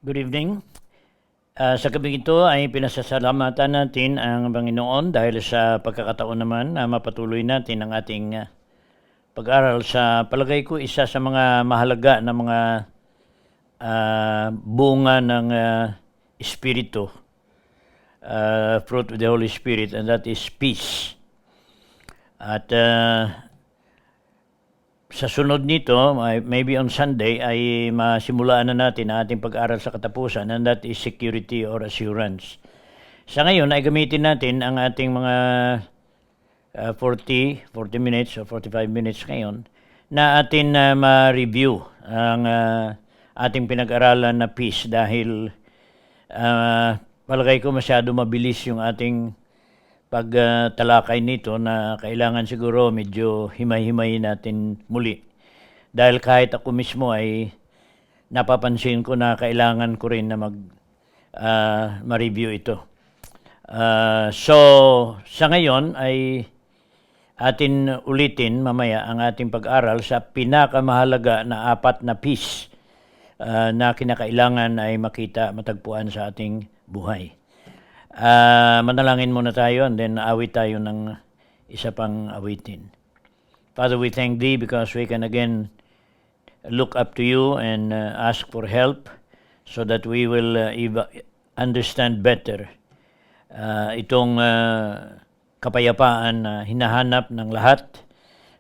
Good evening. Sa gabing ito ay pinasasalamatan natin ang Panginoon dahil sa pagkakataon naman na mapatuloy natin ang ating pag-aral sa palagay ko isa sa mga mahalaga na mga bunga ng Espiritu, fruit of the Holy Spirit, and that is peace. At sa sunod nito, maybe on Sunday, ay masimulaan na natin ang ating pag-aral sa katapusan, and that is security or assurance. Sa ngayon ay gamitin natin ang ating mga 40 minutes o 45 minutes ngayon na atin ma-review ang ating pinag-aralan na peace dahil palagay ko masyado mabilis yung ating pagtalakay nito na kailangan siguro medyo himay-himayin natin muli. Dahil kahit ako mismo ay napapansin ko na kailangan ko rin na ma-review ito. So, sa ngayon ay atin ulitin mamaya ang ating pag-aral sa pinakamahalaga na 4 na peace na kinakailangan ay matagpuan sa ating buhay. Manalangin muna tayo and then awit tayo ng isa pang awitin. Father, we thank Thee because we can again look up to You and ask for help so that we will understand better itong kapayapaan na hinahanap ng lahat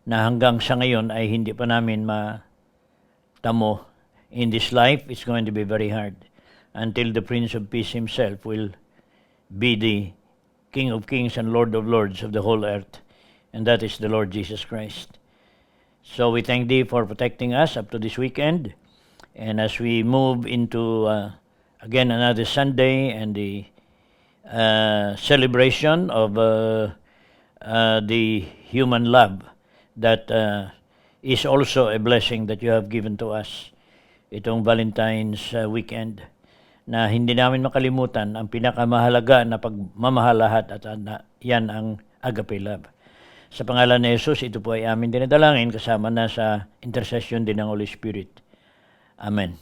na hanggang sa ngayon ay hindi pa namin matamo. In this life, it's going to be very hard until the Prince of Peace Himself will be the King of Kings and Lord of Lords of the whole earth, and that is the Lord Jesus Christ. So we thank Thee for protecting us up to this weekend, and as we move into again another Sunday and the celebration of the human love that is also a blessing that You have given to us itong Valentine's weekend, na hindi namin makalimutan ang pinakamahalaga na pagmamahalahat at yan ang agape love. Sa pangalan ni Jesus, ito po ay amin dinadalangin kasama na sa intercession din ng Holy Spirit. Amen.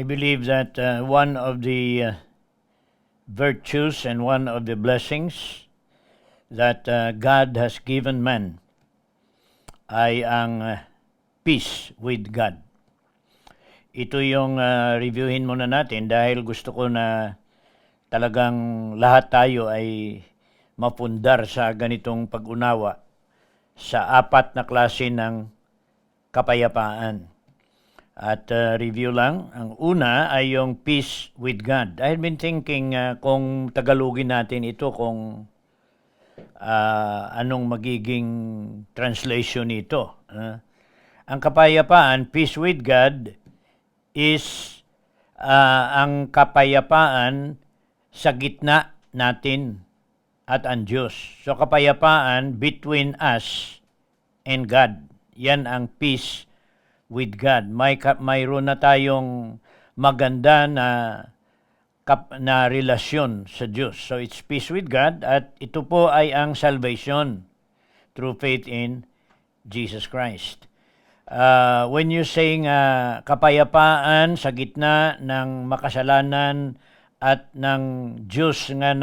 believe that one of the virtues and one of the blessings that God has given man ay ang peace with God. Ito yung reviewin muna natin dahil gusto ko na talagang lahat tayo ay mapundar sa ganitong pag-unawa sa apat na klase ng kapayapaan. At review lang, ang una ay yung peace with God. I have been thinking kung Tagalogin natin ito, kung anong magiging translation nito. Ang kapayapaan, peace with God, is ang kapayapaan sa gitna natin at ang Diyos. So kapayapaan between us and God. Yan ang peace with God. Mayroon na tayong maganda na relasyon sa Diyos. So it's peace with God, at ito po ay ang salvation through faith in Jesus Christ. When you saying kapayapaan sa gitna ng makasalanan at ng Diyos nga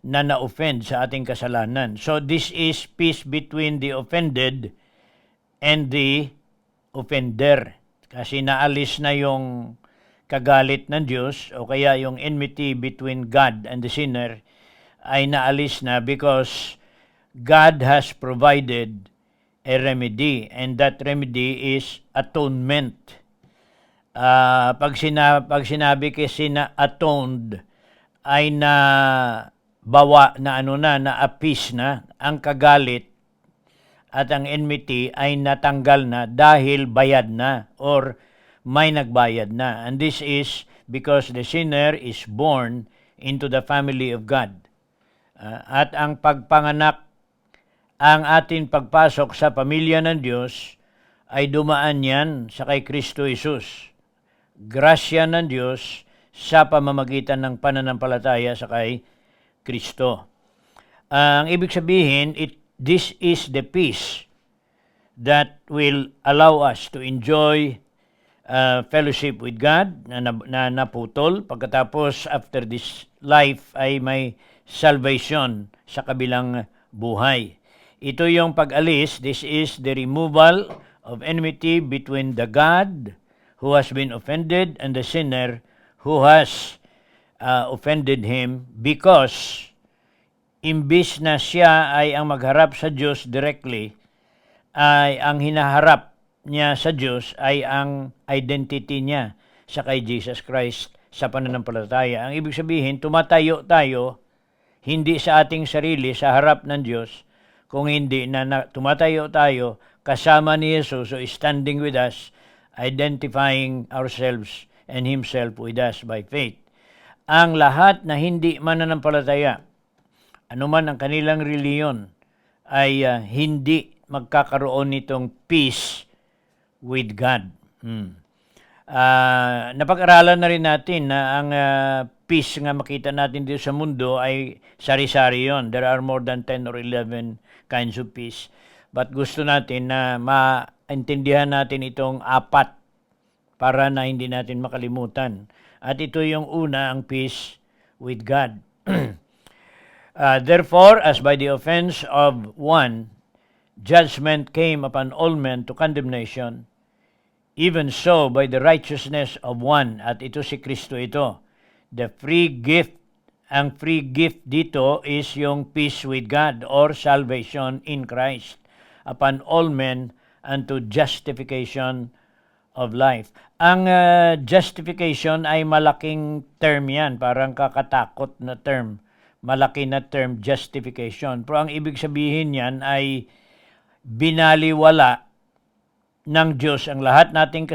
na-offend sa ating kasalanan. So this is peace between the offended and the offender. Kasi naalis na yung kagalit ng Diyos, o kaya yung enmity between God and the sinner ay naalis na, because God has provided a remedy, and that remedy is atonement. Pag sinabi kasi na atoned, ay na bawa na na-appease na ang kagalit, at ang enmity ay natanggal na dahil bayad na or may nagbayad na. And this is because the sinner is born into the family of God. At ang pagpanganak, ang ating pagpasok sa pamilya ng Diyos ay dumaan yan sa kay Kristo Jesus. Grasya ng Diyos sa pamamagitan ng pananampalataya sa kay Kristo. Ang ibig sabihin, this is the peace that will allow us to enjoy fellowship with God na naputol. Pagkatapos, after this life, ay may salvation sa kabilang buhay. Ito yung pag-alis. This is the removal of enmity between the God who has been offended and the sinner who has offended him, because imbis na siya ay ang magharap sa Diyos directly, ay ang hinaharap niya sa Diyos ay ang identity niya sa kay Jesus Christ sa pananampalataya. Ang ibig sabihin, tumatayo tayo hindi sa ating sarili sa harap ng Diyos, kung hindi na tumatayo tayo kasama ni Jesus, so standing with us, identifying ourselves and Himself with us by faith. Ang lahat na hindi mananampalataya, anuman ang kanilang reliyon, ay hindi magkakaroon nitong peace with God. Napag-aralan na rin natin na ang peace nga makita natin dito sa mundo ay sari-sari yon. There are more than 10 or 11 kinds of peace. But gusto natin na maintindihan natin itong apat para na hindi natin makalimutan. At ito yung una, ang peace with God. Therefore, as by the offense of one, judgment came upon all men to condemnation, even so by the righteousness of one, at ito si Kristo ito, the free gift. Ang free gift dito is yung peace with God or salvation in Christ upon all men unto justification of life. Ang justification ay malaking term yan, parang kakatakot na term. Malaki na term, justification. Pero ang ibig sabihin yan ay binaliwala ng Diyos ang lahat nating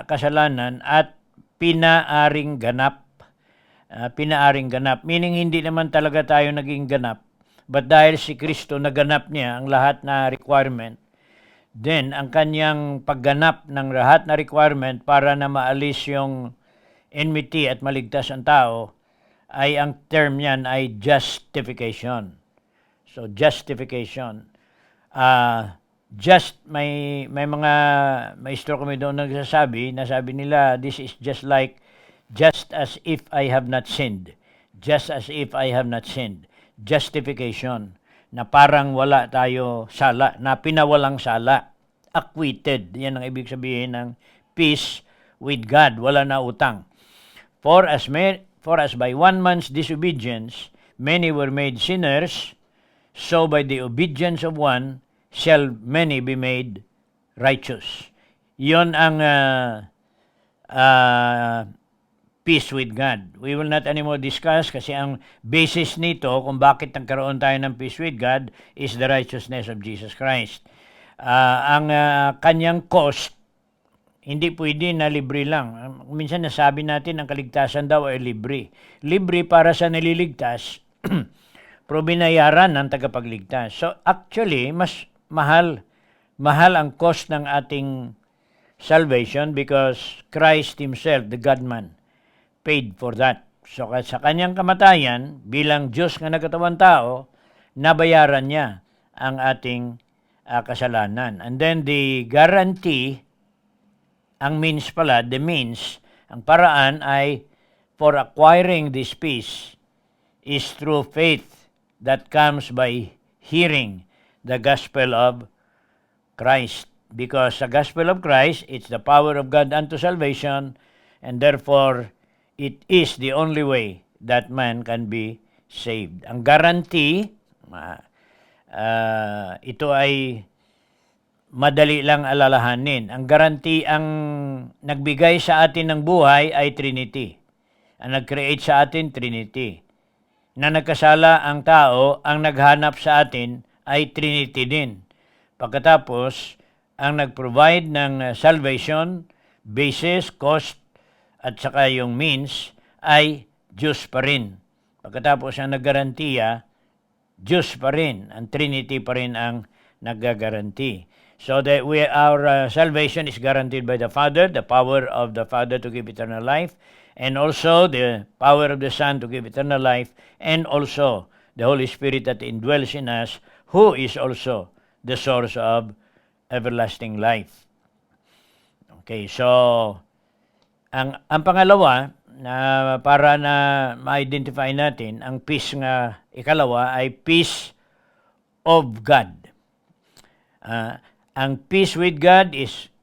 kasalanan at pinaaring ganap. Pinaaring ganap, meaning hindi naman talaga tayo naging ganap, but dahil si Kristo naganap niya ang lahat na requirement, then ang kanyang pagganap ng lahat na requirement para na maalis yung enmity at maligtas ang tao, ay ang term niyan ay justification. So justification. May mga maestro kami doon nagsasabi, nasabi nila, this is just like just as if I have not sinned. Just as if I have not sinned. Justification, na parang wala tayo sala, na pinawalang sala. Acquitted, yan ang ibig sabihin ng peace with God, wala na utang. For as by one man's disobedience, many were made sinners, so by the obedience of one, shall many be made righteous. Yon ang peace with God. We will not anymore discuss kasi ang basis nito kung bakit nagkaroon tayo ng peace with God is the righteousness of Jesus Christ. Ang kanyang cost, hindi pwede na libre lang. Minsan nasabi natin ang kaligtasan daw ay libre. Libre para sa naliligtas, pero binayaran ng tagapagligtas. So actually, mas mahal ang cost ng ating salvation because Christ Himself, the God-man, paid for that. So sa kanyang kamatayan, bilang Diyos nga nagkatawang tao, nabayaran niya ang ating kasalanan. And then the guarantee, ang means pala, the means, ang paraan ay for acquiring this peace is through faith that comes by hearing the gospel of Christ. Because the gospel of Christ, it's the power of God unto salvation, and therefore, it is the only way that man can be saved. Ang guarantee, ito ay madali lang alalahanin. Ang guarantee, ang nagbigay sa atin ng buhay ay Trinity. Ang nag-create sa atin, Trinity. Na nagkasala ang tao, ang naghanap sa atin ay Trinity din. Pagkatapos, ang nag-provide ng salvation, basis, cost, at saka yung means ay Diyos pa rin. Pagkatapos ang naggarantiya, Diyos pa rin. Ang Trinity pa rin ang naggagaranti. So that our salvation is guaranteed by the Father, the power of the Father to give eternal life, and also the power of the Son to give eternal life, and also the Holy Spirit that indwells in us, who is also the source of everlasting life. Okay, so ang pangalawa, na para na ma-identify natin, ang peace nga ikalawa ay peace of God. Ang peace with God is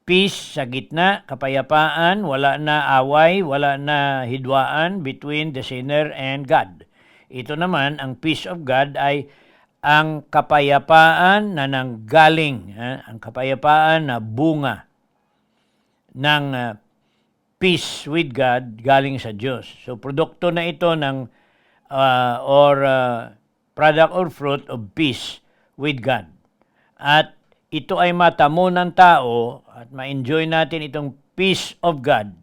peace sa gitna, kapayapaan, wala na away, wala na hidwaan between the sinner and God. Ito naman, ang peace of God ay ang kapayapaan na nanggaling, ang kapayapaan na bunga ng peace with God galing sa Diyos. So, produkto na ito ng product or fruit of peace with God. At ito ay matamo ng tao at ma-enjoy natin itong peace of God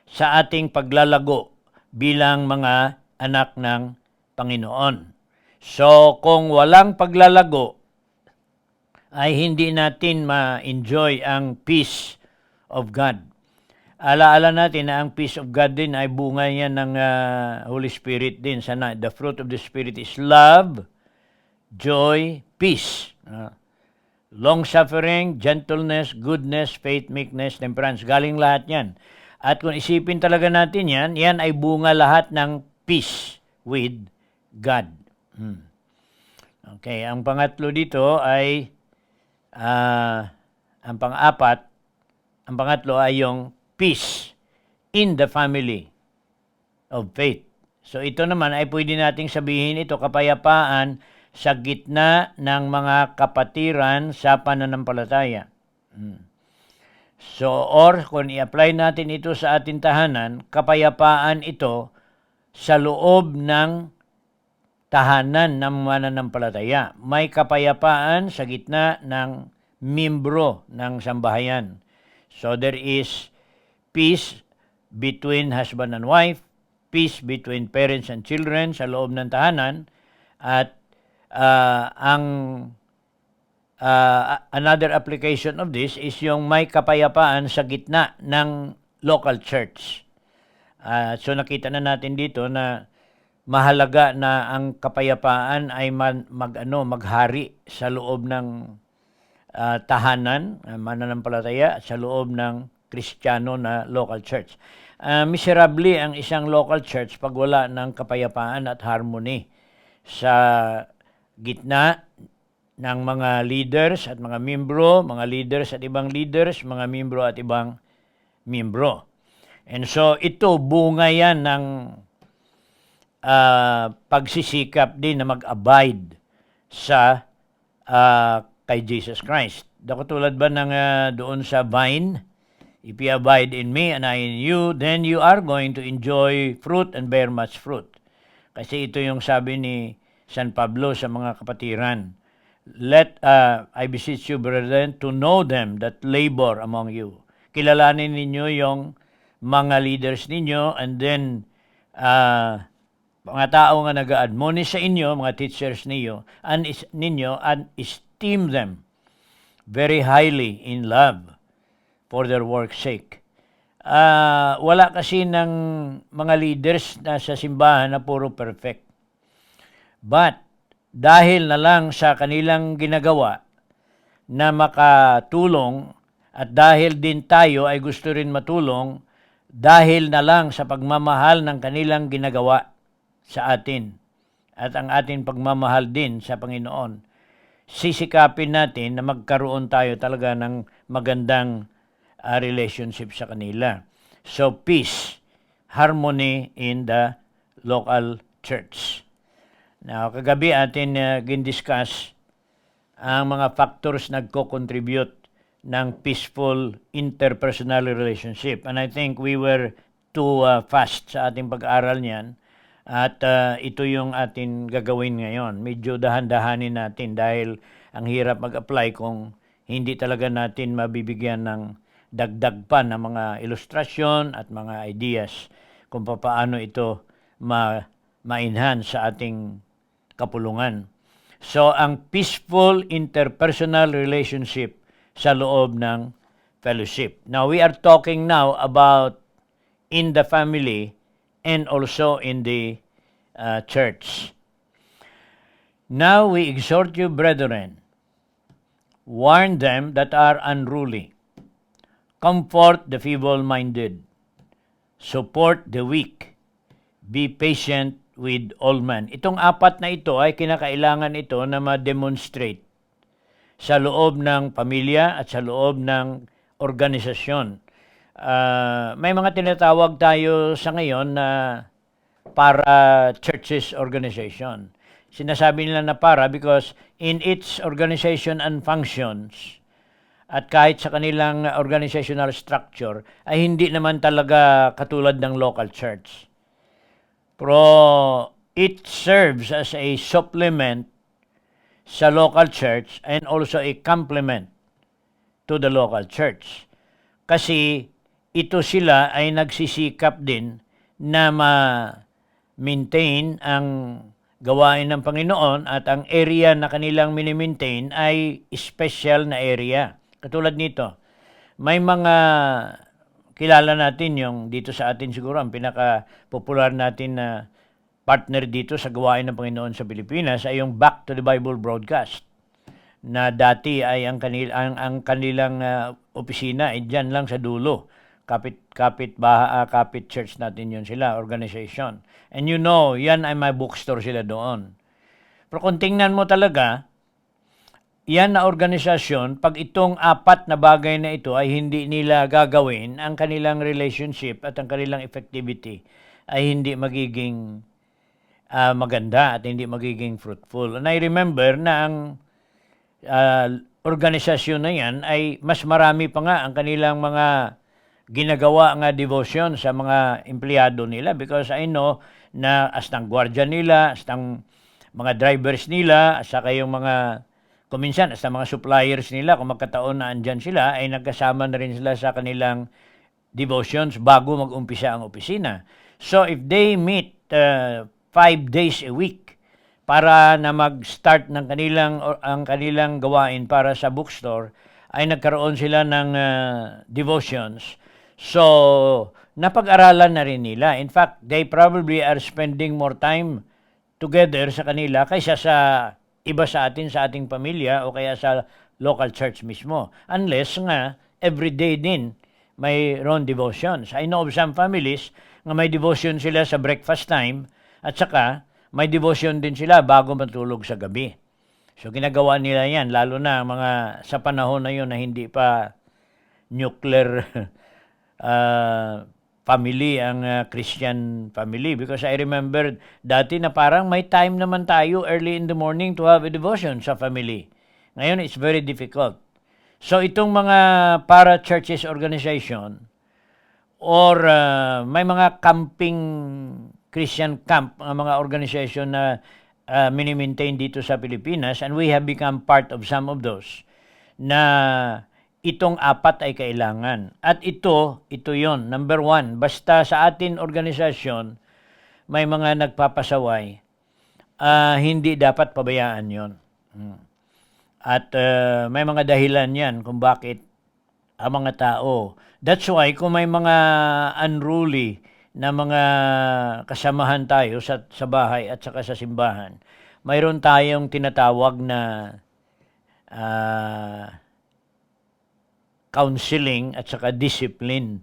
sa ating paglalago bilang mga anak ng Panginoon. So, kung walang paglalago, ay hindi natin ma-enjoy ang peace of God. Alaala natin na ang peace of God din ay bunga yan ng Holy Spirit din. The fruit of the Spirit is love, joy, peace, long-suffering, gentleness, goodness, faith, meekness, temperance. Galing lahat yan. At kung isipin talaga natin yan, yan ay bunga lahat ng peace with God. Okay, ang pangatlo dito ay, ang pangatlo ay yung peace in the family of faith. So ito naman ay pwede nating sabihin ito, kapayapaan sa gitna ng mga kapatiran sa pananampalataya. So, or kung i-apply natin ito sa ating tahanan, kapayapaan ito sa loob ng tahanan ng mananampalataya. May kapayapaan sa gitna ng membro ng sambahayan. So there is peace between husband and wife, peace between parents and children sa loob ng tahanan, at another application of this is yung may kapayapaan sa gitna ng local church. So nakita na natin dito na mahalaga na ang kapayapaan ay maghari sa loob ng tahanan, mananampalataya, sa loob ng Kristiyano na local church. Miserably ang isang local church pag wala ng kapayapaan at harmony sa gitna ng mga leaders at mga miyembro, mga leaders at ibang leaders, mga miyembro at ibang miyembro. And so ito, bunga yan ng pagsisikap din na mag-abide sa kay Jesus Christ. Katulad ba ng doon sa vine, if you abide in me and I in you, then you are going to enjoy fruit and bear much fruit. Kasi ito yung sabi ni San Pablo sa mga kapatiran. I beseech you, brethren, to know them that labor among you. Kilalanin ninyo yung mga leaders ninyo, and then mga tao nga nag-admonish sa inyo, mga teachers ninyo, and esteem them very highly in love for their work's sake. Wala kasi ng mga leaders na sa simbahan na puro perfect. But dahil na lang sa kanilang ginagawa na makatulong, at dahil din tayo ay gusto rin matulong, dahil na lang sa pagmamahal ng kanilang ginagawa sa atin at ang ating pagmamahal din sa Panginoon, sisikapin natin na magkaroon tayo talaga ng magandang relationship sa kanila. So peace, harmony in the local church. Now, kagabi atin gin-discuss ang mga factors nagko-contribute ng peaceful interpersonal relationship. And I think we were too fast sa ating pag-aaral niyan. At ito yung atin gagawin ngayon. Medyo dahan-dahanin natin dahil ang hirap mag-apply kung hindi talaga natin mabibigyan ng dagdag pa ng mga ilustrasyon at mga ideas kung paano ito ma-enhance sa ating kapulungan. So, ang peaceful interpersonal relationship sa loob ng fellowship. Now, we are talking now about in the family and also in the church. Now we exhort you, brethren, warn them that are unruly, comfort the feeble-minded, support the weak, be patient with all men. Itong apat na ito ay kinakailangan ito na ma-demonstrate sa loob ng pamilya at sa loob ng organisasyon. May mga tinatawag tayo sa ngayon na para churches organization. Sinasabi nila na para because in its organization and functions at kahit sa kanilang organizational structure ay hindi naman talaga katulad ng local church. Pero it serves as a supplement sa local church and also a complement to the local church. Kasi ito sila ay nagsisikap din na ma-maintain ang gawain ng Panginoon at ang area na kanilang mini-maintain ay special na area. Katulad nito, may mga kilala natin yung dito sa atin siguro ang pinaka-popular natin na partner dito sa gawain ng Panginoon sa Pilipinas ay yung Back to the Bible broadcast na dati ay ang kanilang opisina ay dyan lang sa dulo. Kapit church natin yun sila, organization. And you know, yan ay may bookstore sila doon. Pero kung tingnan mo talaga, yan na organisasyon, pag itong apat na bagay na ito ay hindi nila gagawin, ang kanilang relationship at ang kanilang effectivity ay hindi magiging maganda at hindi magiging fruitful. And I remember na ang organisasyon na yan ay mas marami pa nga ang kanilang mga ginagawa nga devotion sa mga empleyado nila because I know na astang gwardiya nila, astang mga drivers nila, saka yung mga kuminsan astang mga suppliers nila kung magkataon na andyan sila ay nagkasama na rin sila sa kanilang devotions bago mag-umpisa ang opisina. So if they meet 5 days a week para na mag-start ng ang kanilang gawain para sa bookstore ay nagkaroon sila ng devotions. So, napag-aralan na rin nila. In fact, they probably are spending more time together sa kanila kaysa sa iba sa ating pamilya o kaya sa local church mismo. Unless nga, everyday din, mayroon devotions. I know of some families na may devotion sila sa breakfast time at saka may devotion din sila bago matulog sa gabi. So ginagawa nila yan, lalo na mga sa panahon na yun na hindi pa nuclear family ang Christian family. Because I remember dati na parang may time naman tayo early in the morning to have a devotion sa family. Ngayon, it's very difficult. So itong mga para-churches organization or may mga camping Christian camp, mga organization na mini-maintain dito sa Pilipinas, and we have become part of some of those, na itong apat ay kailangan. At ito yon. Number 1, basta sa atin organisasyon may mga nagpapasaway, hindi dapat pabayaan yon. At may mga dahilan yan kung bakit ang mga tao. That's why kung may mga unruly na mga kasamahan tayo sa bahay at saka sa simbahan, mayroon tayong tinatawag na counseling at saka discipline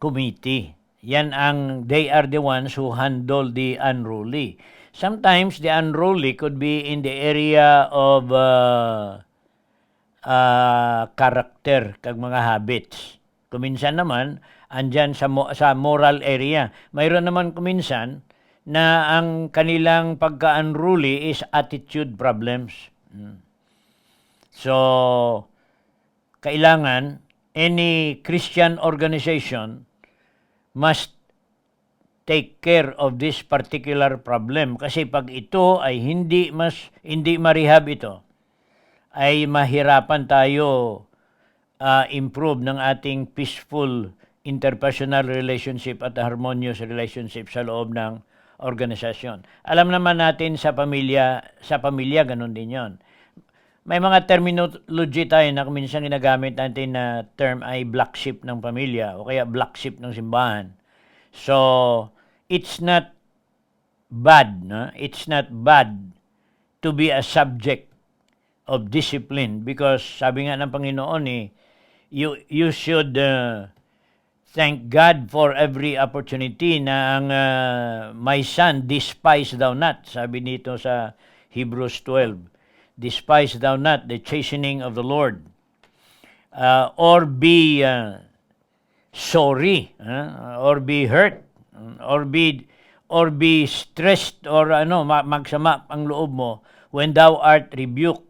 committee. They are the ones who handle the unruly. Sometimes the unruly could be in the area of character, kag mga habits. Kuminsan naman, andyan sa moral area. Mayroon naman kuminsan na ang kanilang pagka-unruly is attitude problems. So, kailangan any Christian organization must take care of this particular problem, kasi pag ito ay hindi ma-rehab ito, ay mahirapan tayo improve ng ating peaceful interpersonal relationship at harmonious relationship sa loob ng organisasyon. Alam naman natin sa pamilya ganun din 'yon. May mga terminology tayo na minsan ginagamit natin na term ay black sheep ng pamilya o kaya black sheep ng simbahan. So, it's not bad, no? It's not bad to be a subject of discipline, because sabi nga ng Panginoon you should thank God for every opportunity na ang my son, despise thou not. Sabi nito sa Hebrews 12. Despise thou not the chastening of the Lord, or be sorry, or be hurt, or be stressed, or magsama ang loob mo when thou art rebuked.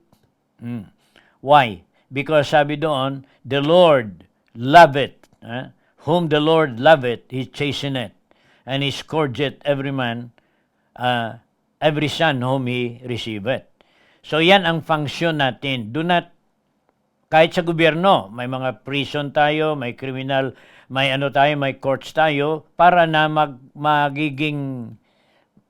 Why? Because sabi doon, the Lord loveth, whom the Lord loveth, he chasteneth, and he scourgeth every man, every son whom he receiveth. So yan ang function natin. Do not, kahit sa gobyerno, may mga prison tayo, may criminal, may courts tayo, para na magiging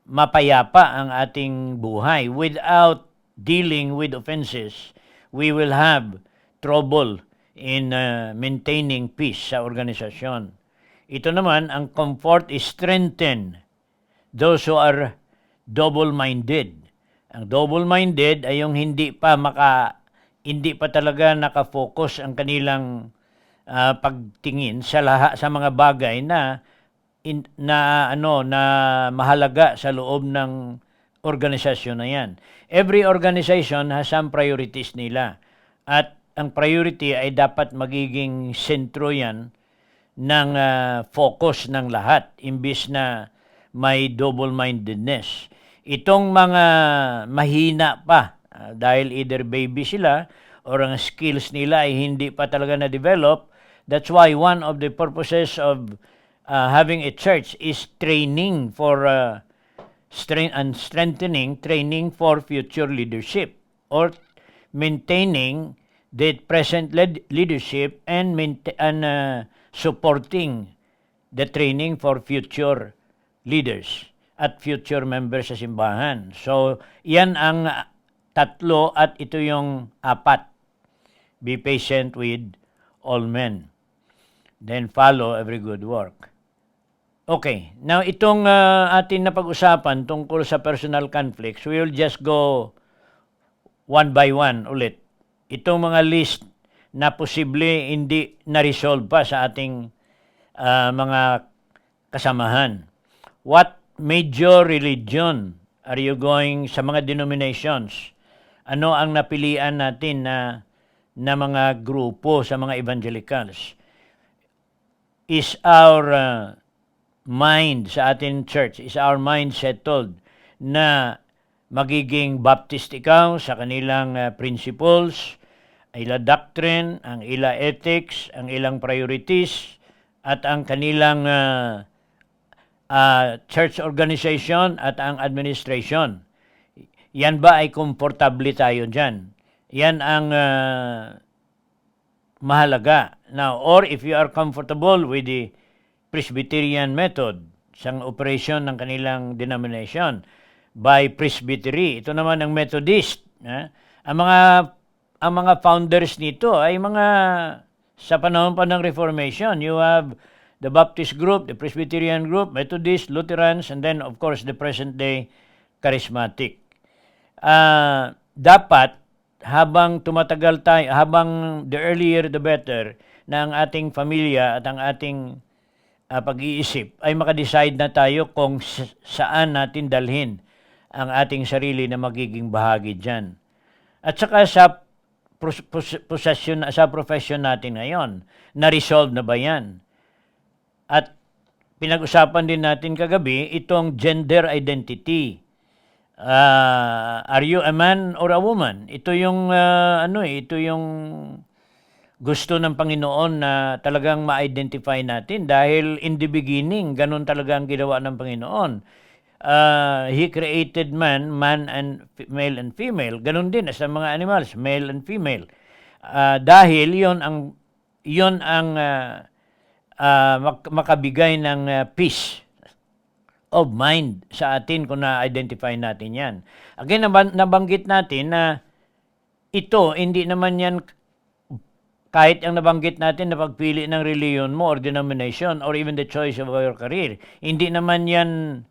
mapayapa ang ating buhay. Without dealing with offenses, we will have trouble in maintaining peace sa organisasyon. Ito naman, ang comfort is strengthen those who are double-minded. Ang double-minded ay yung hindi pa talaga nakafocus ang kanilang pagtingin sa mga bagay na mahalaga sa loob ng organisasyon na yan. Every organization has some priorities nila. At ang priority ay dapat magiging sentro yan ng focus ng lahat, imbis na may double-mindedness. Itong mga mahina pa, dahil either baby sila or ang skills nila ay hindi pa talaga na-develop, that's why one of the purposes of having a church is training for strengthening training for future leadership, or maintaining the present leadership and supporting the training for future leaders at future members sa simbahan. So, yan ang tatlo at ito yung apat. Be patient with all men. Then follow every good work. Okay, now itong atin na pag-usapan tungkol sa personal conflicts, we will just go one by one ulit. Itong mga list na posible hindi na-resolve pa sa ating mga kasamahan. What major religion are you going sa mga denominations? Ano ang napilian natin na mga grupo sa mga evangelicals? Is our mind sa ating church, is our mind settled na magiging Baptist ikaw sa kanilang principles, ila doctrine, ang ila ethics, ang ilang priorities, at ang kanilang church organization at ang administration. Yan ba ay komportable tayo dyan? Yan ang mahalaga. Now, or if you are comfortable with the Presbyterian method, sang operation ng kanilang denomination, by presbytery, ito naman ang Methodist. Ang mga founders nito ay mga sa panahon pa ng Reformation. You have the Baptist group, the Presbyterian group, Methodist, Lutherans, and then of course the present day Charismatic. Dapat habang tumatagal tayo, habang the earlier the better, na ang ating pamilya at ang ating pag-iisip ay makadecide na tayo kung saan natin dalhin ang ating sarili na magiging bahagi dyan. At saka sa profession natin ngayon, na-resolve na ba yan? At pinag-usapan din natin kagabi itong gender identity. Are you a man or a woman? Ito yung ito yung gusto ng Panginoon na talagang ma-identify natin dahil in the beginning ganun talaga ang ginawa ng Panginoon. He created man and male and female. Ganun din sa mga animals, male and female. Dahil yon ang makabigay ng peace of mind sa atin kung na-identify natin yan. Again, nabanggit natin na ito, hindi naman yan kahit ang nabanggit natin na pagpili ng reliyon mo or denomination or even the choice of your career. Hindi naman yan,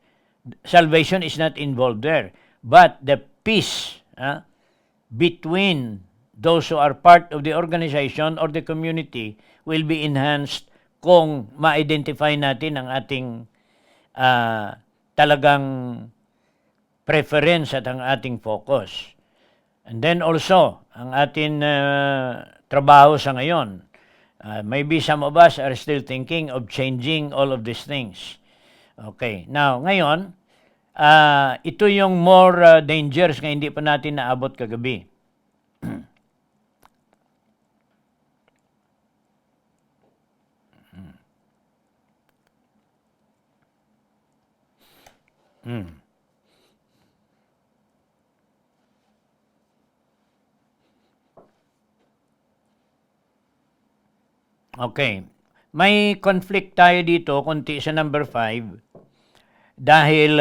salvation is not involved there. But the peace between those who are part of the organization or the community will be enhanced kung ma-identify natin ang ating talagang preference at ang ating focus. And then also, ang ating trabaho sa ngayon, maybe some of us are still thinking of changing all of these things. Okay, now, ngayon, ito yung more dangerous nga hindi pa natin naabot kagabi. Okay. May conflict tayo dito, konti sa number 5, dahil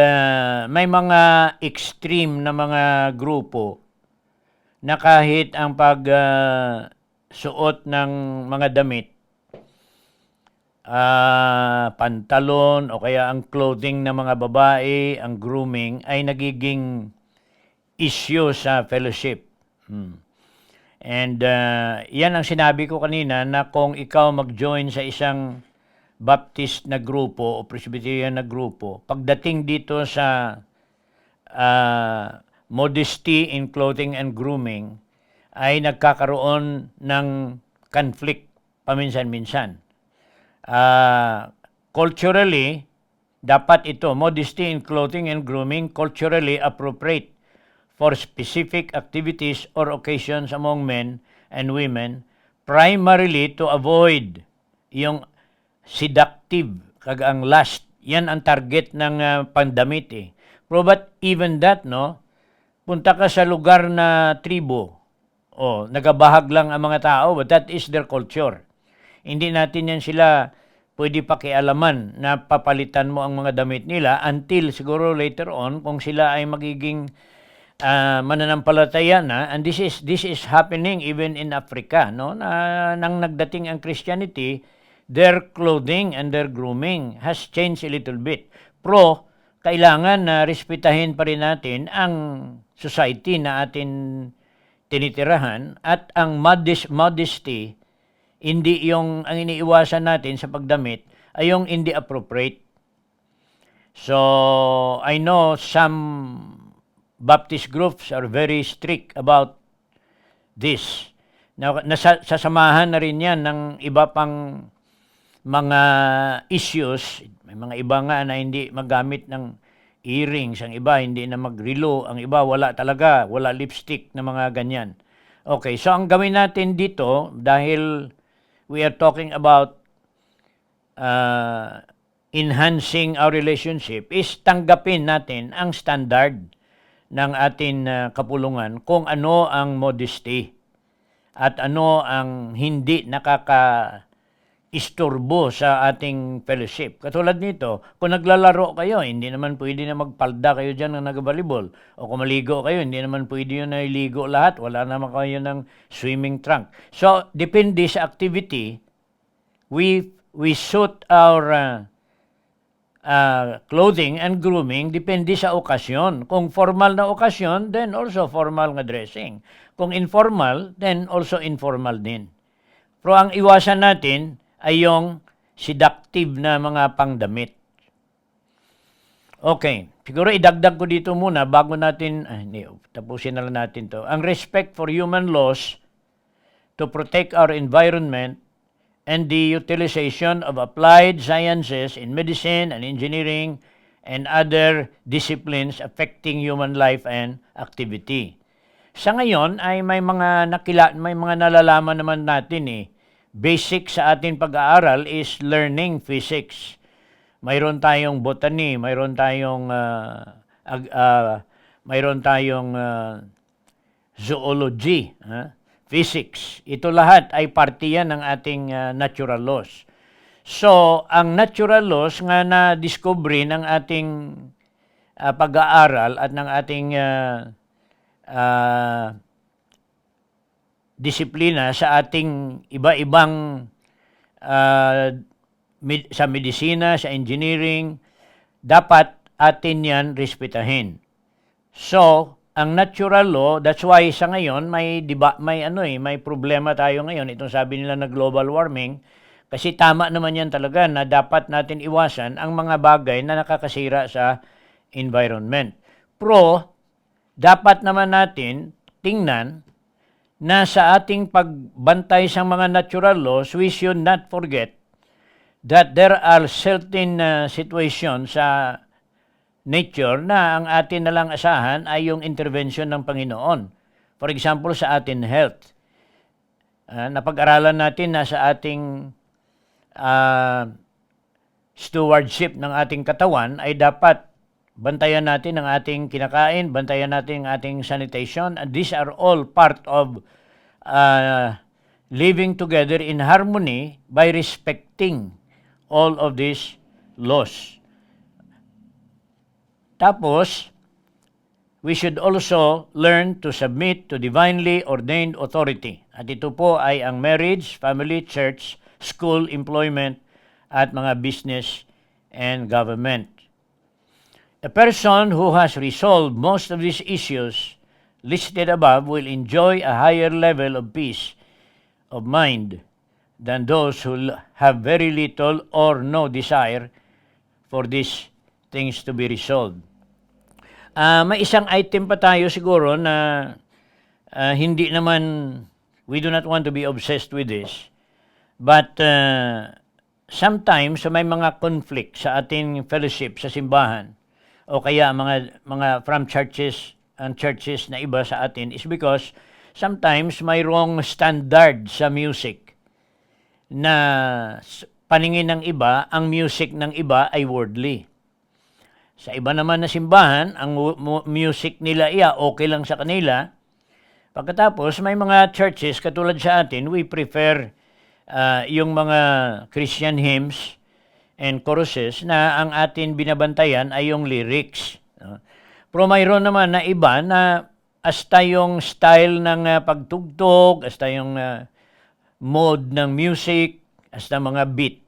may mga extreme na mga grupo na kahit ang pagsuot ng mga damit, pantalon o kaya ang clothing ng mga babae, ang grooming, ay nagiging issue sa fellowship. And yan ang sinabi ko kanina na kung ikaw mag-join sa isang Baptist na grupo o Presbyterian na grupo, pagdating dito sa modesty in clothing and grooming, ay nagkakaroon ng conflict paminsan-minsan. Culturally, dapat ito, modesty in clothing and grooming, culturally appropriate for specific activities or occasions among men and women, primarily to avoid yung seductive, kag ang lust. Yan ang target ng pandamit eh. But even that, no, punta ka sa lugar na tribo, nagabahag lang ang mga tao, but that is their culture. Hindi natin yan sila pwede pakialaman na papalitan mo ang mga damit nila until siguro later on kung sila ay magiging mananampalataya na, and this is happening even in Africa, no, nang nagdating ang Christianity, their clothing and their grooming has changed a little bit. Kailangan na respetahin pa rin natin ang society na atin tinitirahan, at ang modesty, hindi yung ang iniiwasan natin sa pagdamit ay yung hindi appropriate. So, I know some Baptist groups are very strict about this. Nasasamahan na rin yan ng iba pang mga issues. May mga iba nga na hindi magamit ng earrings, ang iba hindi na magrelo, ang iba wala talaga, wala lipstick na mga ganyan. Okay, so ang gawin natin dito, dahil we are talking about enhancing our relationship, is tanggapin natin ang standard ng ating kapulungan kung ano ang modesty at ano ang hindi nakaka-isturbo sa ating fellowship. Katulad nito, kung naglalaro kayo, hindi naman pwede na magpalda kayo dyan ng nag-volleyball. O kung maligo kayo, hindi naman pwede yun na iligo lahat. Wala naman kayo ng swimming trunk. So, depende sa activity, we suit our clothing and grooming depende sa okasyon. Kung formal na okasyon, then also formal nga dressing. Kung informal, then also informal din. Pero ang iwasan natin ay yung seductive na mga pangdamit. Okay, siguro idagdag ko dito muna bago natin, tapusin na lang natin to. Ang respect for human laws to protect our environment and the utilization of applied sciences in medicine and engineering and other disciplines affecting human life and activity. Sa ngayon ay may mga nalalaman naman natin Basic sa ating pag-aaral is learning physics. Mayroon tayong botany, mayroon tayong zoology, physics. Ito lahat ay parte yan ng ating natural laws. So, ang natural laws nga na-discovery ng ating pag-aaral at ng ating disiplina sa ating iba-ibang sa medisina, sa engineering, dapat atin yan respetahin. So, ang natural law, that's why sa ngayon may problema tayo ngayon. Itong sabi nila na global warming, kasi tama naman yan talaga na dapat natin iwasan ang mga bagay na nakakasira sa environment. Pero dapat naman natin tingnan na sa ating pagbantay sa mga natural laws, we should not forget that there are certain situations sa nature na ang atin na lang asahan ay yung intervention ng Panginoon. For example, sa atin health. Napag-aralan natin na sa ating stewardship ng ating katawan ay dapat bantayan natin ang ating kinakain, bantayan natin ang ating sanitation, and these are all part of living together in harmony by respecting all of these laws. Tapos, we should also learn to submit to divinely ordained authority. At ito po ay ang marriage, family, church, school, employment, at mga business and government. A person who has resolved most of these issues listed above will enjoy a higher level of peace of mind than those who have very little or no desire for these things to be resolved. May isang item pa tayo siguro na hindi naman, we do not want to be obsessed with this, but sometimes may mga conflict sa ating fellowship sa simbahan o kaya mga from churches and churches na iba sa atin is because sometimes may wrong standard sa music na paningin ng iba, ang music ng iba ay worldly. Sa iba naman na simbahan, ang music nila okay lang sa kanila. Pagkatapos, may mga churches katulad sa atin, we prefer yung mga Christian hymns and choruses na ang atin binabantayan ay yung lyrics. Pero mayroon naman na iba na hasta yung style ng pagtugtog, hasta yung mode ng music, hasta mga beat,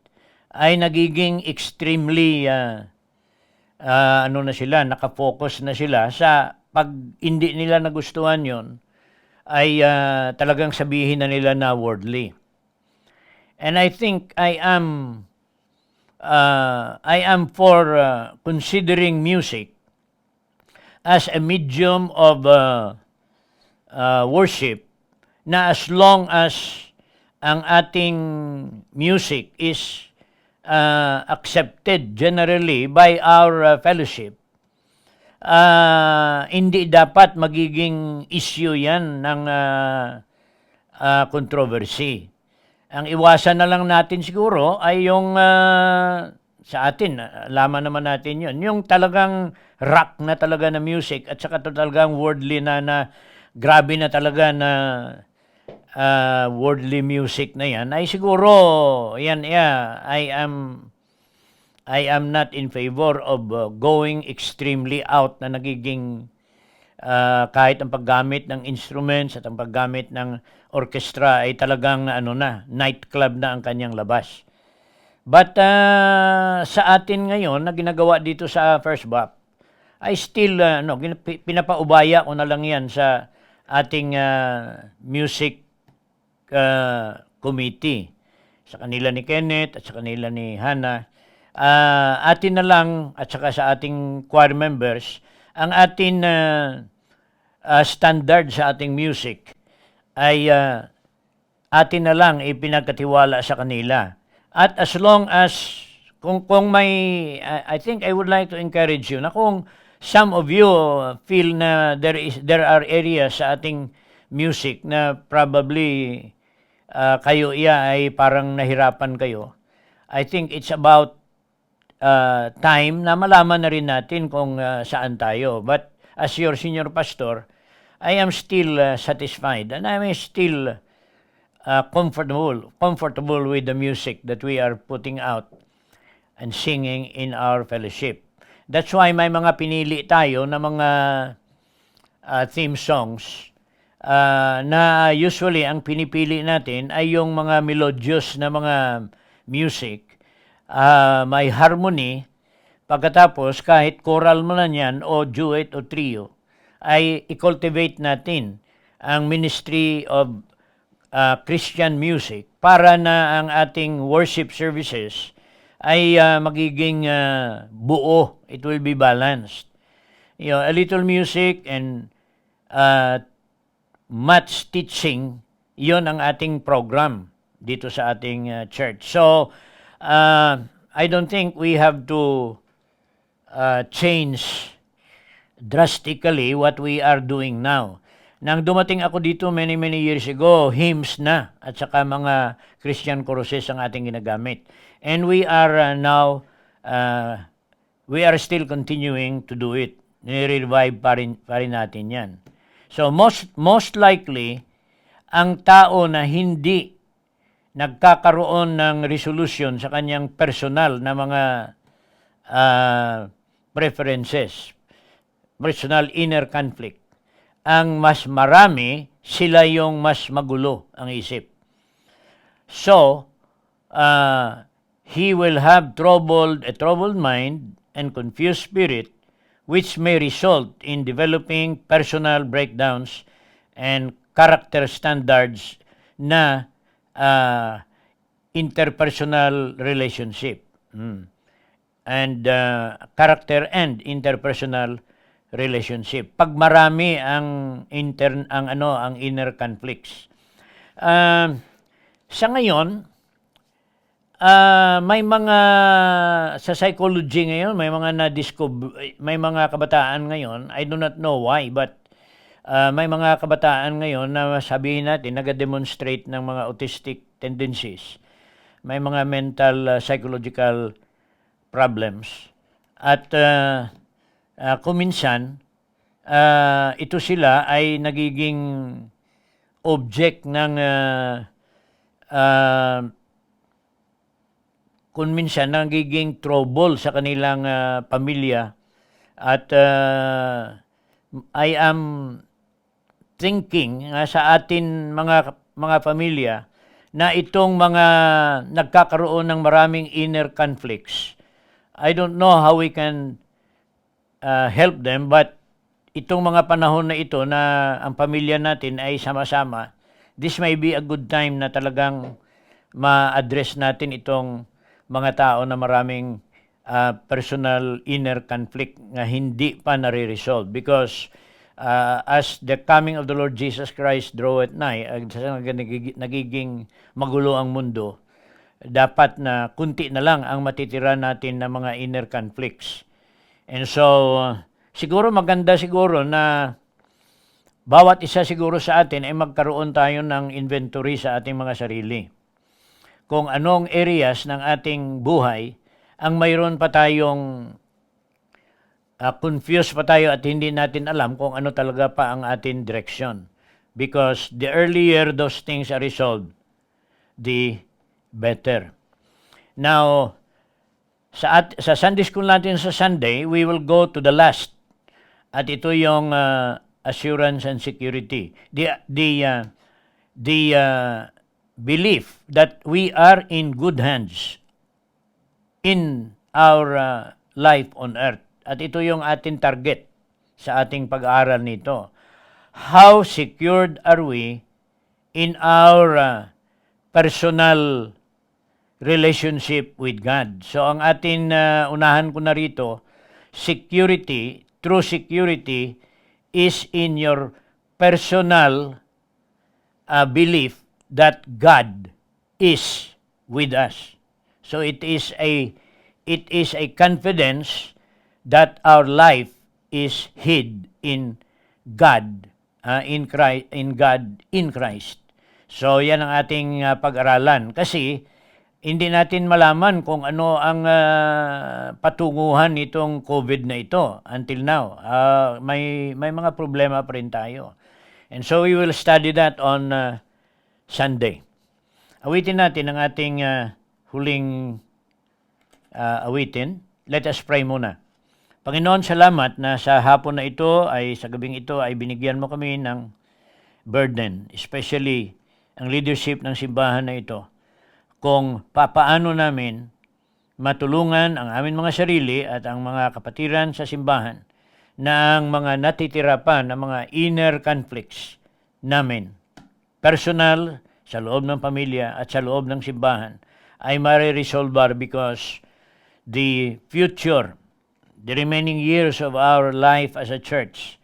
ay nagiging extremely nakafocus na sila sa pag hindi nila nagustuhan yon, ay talagang sabihin na nila na worldly. And I think I am for considering music as a medium of worship, na as long as ang ating music is accepted generally by our fellowship, hindi dapat magiging issue yan ng controversy. Ang iwasan na lang natin siguro ay yung sa atin, laman naman natin yun, yung talagang rock na talaga na music at saka talagang worldly na grabe na talaga na worldly music na yan, ay siguro yan, I am not in favor of going extremely out na nagiging kahit ang paggamit ng instruments at ang paggamit ng orchestra ay talagang nightclub na ang kanyang labas. But sa atin ngayon na ginagawa dito sa First Bap, ay still pinapaubaya ko na lang yan sa ating music committee, sa kanila ni Kenneth at sa kanila ni Hannah. Atin na lang at saka sa ating choir members, ang ating standard sa ating music ay atin na lang ipinagkatiwala sa kanila. At as long as kung may I think I would like to encourage you na kung some of you feel na there are areas sa ating music na probably kayo ay parang nahirapan kayo, I think it's about time na malaman na rin natin kung saan tayo. But as your senior pastor, I am still satisfied and I am still comfortable with the music that we are putting out and singing in our fellowship. That's why may mga pinili tayo na mga theme songs na usually ang pinipili natin ay yung mga melodious na mga music, may harmony, pagkatapos kahit choral mo na yan o duet o trio, ay i-cultivate natin ang ministry of Christian music para na ang ating worship services ay magiging buo. It will be balanced. A little music and much teaching, yon ang ating program dito sa ating church. So, I don't think we have to change drastically what we are doing now. Nang dumating ako dito many years ago, hymns na at saka mga Christian choruses ang ating ginagamit. And we are now, we are still continuing to do it. Nire-revive pa rin natin yan. So most likely, ang tao na hindi nagkakaroon ng resolution sa kanyang personal na mga preferences, personal inner conflict, ang mas marami, sila yung mas magulo ang isip. So, he will have a troubled mind and confused spirit, which may result in developing personal breakdowns and character standards na interpersonal relationship. And character and interpersonal relationship. Pag marami ang inner conflicts. Sa ngayon, may mga sa psychology ngayon, may mga kabataan ngayon, I do not know why, but may mga kabataan ngayon na sabihin natin nag-demonstrate ng mga autistic tendencies. May mga mental psychological problems. At kuminsan ito sila ay nagiging object ng kung minsan nagiging trouble sa kanilang pamilya. At I am thinking sa atin mga pamilya na itong mga nagkakaroon ng maraming inner conflicts, I don't know how we can help them, but itong mga panahon na ito na ang pamilya natin ay sama-sama, this may be a good time na talagang ma-address natin itong mga tao na maraming personal inner conflict na hindi pa nare-resolve. Because as the coming of the Lord Jesus Christ draweth nigh, nagiging magulo ang mundo, dapat na kunti na lang ang matitira natin na mga inner conflicts. And so, siguro maganda siguro na bawat isa siguro sa atin ay magkaroon tayo ng inventory sa ating mga sarili. Kung anong areas ng ating buhay ang mayroon pa tayong confused pa tayo at hindi natin alam kung ano talaga pa ang ating direction. Because the earlier those things are resolved, the better. Now, sa Sunday school natin sa Sunday, we will go to the last. At ito yung assurance and security. The belief that we are in good hands in our life on earth. At ito yung ating target sa ating pag-aaral nito. How secured are we in our personal relationship with God? So ang atin unahan ko na rito, security, true security is in your personal belief that God is with us. So it is a confidence that our life is hid in God, in Christ. So yan ang ating pag-aralan kasi hindi natin malaman kung ano ang patunguhan nitong COVID na ito until now. May mga problema pa rin tayo. And so we will study that on Sunday. Awitin natin ang ating huling awitin. Let us pray muna. Panginoon, salamat na sa hapon na ito sa gabing ito ay binigyan mo kami ng burden, especially ang leadership ng simbahan na ito, kung papaano namin matulungan ang aming mga sarili at ang mga kapatiran sa simbahan na ang mga natitira pa na mga inner conflicts namin, personal, sa loob ng pamilya at sa loob ng simbahan, ay mariresolve because the future, the remaining years of our life as a church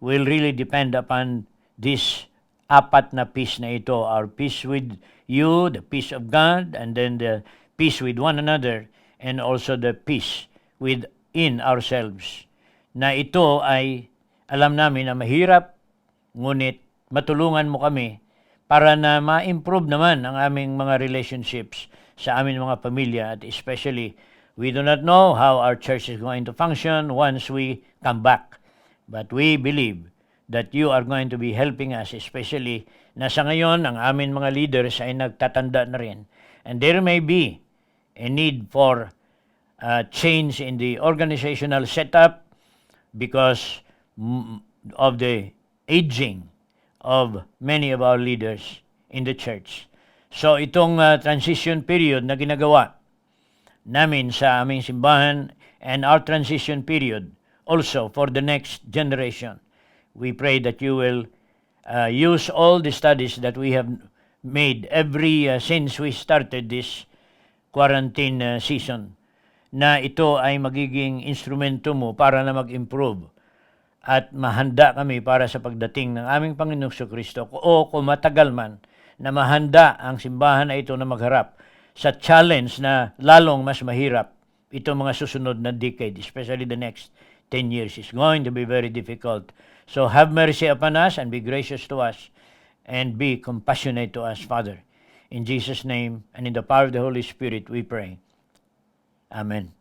will really depend upon this apat na peace na ito. Our peace with you, the peace of God, and then the peace with one another, and also the peace within ourselves. Na ito ay alam namin na mahirap, ngunit matulungan mo kami para na ma-improve naman ang aming mga relationships sa aming mga pamilya, at especially we do not know how our church is going to function once we come back. But we believe that you are going to be helping us, especially na sa ngayon ang aming mga leaders ay nagtatanda na rin. And there may be a need for change in the organizational setup because of the aging of many of our leaders in the church. So itong transition period na ginagawa namin sa aming simbahan and our transition period also for the next generation, we pray that you will use all the studies that we have made since we started this quarantine season, na ito ay magiging instrumento mo para na mag-improve at mahanda kami para sa pagdating ng aming Panginoong Kristo, o kung matagal man na mahanda ang simbahan na ito na magharap sa challenge na lalong mas mahirap itong mga susunod na decade, especially the next 10 years is going to be very difficult. So have mercy upon us and be gracious to us and be compassionate to us, Father. In Jesus' name and in the power of the Holy Spirit we pray. Amen.